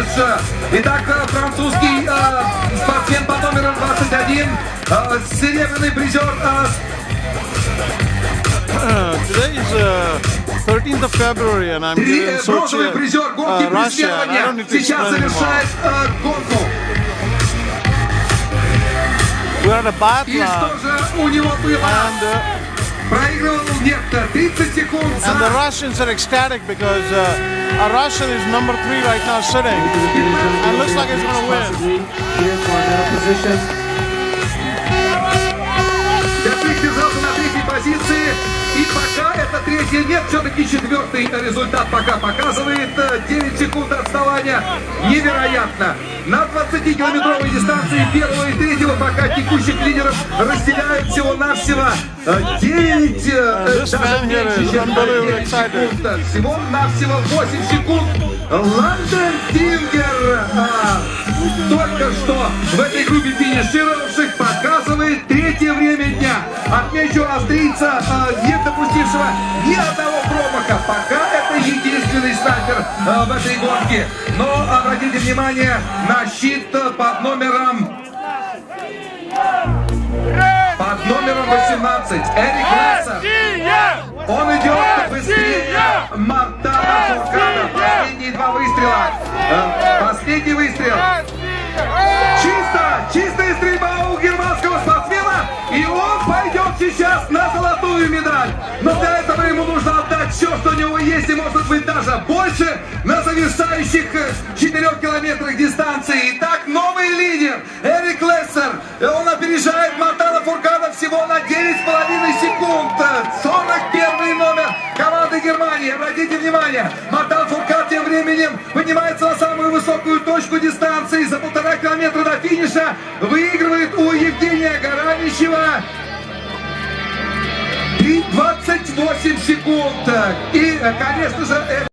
финиш. Итак, французский спортсмен под номером 21, серебряный призер. Today is 13th of February and I'm here in Sochi, Бронзовый призер гонки Russia. And I don't преследования need to сейчас explain завершает anymore. гонку. We're at a И biathlon что же у него было? Проигрывал нет, 30 секунд and the за... Russians are ecstatic because a Russian is number 3 right now sitting and looks like he's going to win. Гафрик держался на третьей позиции. И пока это третья нет, все-таки четвертый результат пока показывает 9 секунд отставания. Невероятно. На 20-километровой дистанции первого и третьего пока текущих лидеров разделяют всего-навсего 9 секунд. Всего-навсего 8 секунд. Ланден Тингер только что в этой группе финишировавших показывает третье время дня. Отмечу австрийца, не допустившего ни одного промаха. Пока это единственный снайпер в этой гонке. Но обратите внимание на щит под номером 18. Эрик Лессер. Он идет быстрее Мартана Фуркада. Последние два выстрела. Последний выстрел. Чистая стрельба у германского спортсмена. И он пойдет сейчас на золотую медаль. Но для этого ему нужно отдать все, что у него есть. И может быть даже больше на завершающих 4 километрах дистанции. Итак, новый лидер Эрик Лессер. Он опережает Мартана Фуркада всего на 9,5 секунд. 41 номер команды Германии. Обратите внимание, Мартан Фуркад тем временем поднимается на самую высокую точку дистанции. За 1,5 километра до финиша выигрывает у Евгения Гараничева 28 секунд. И, конечно же,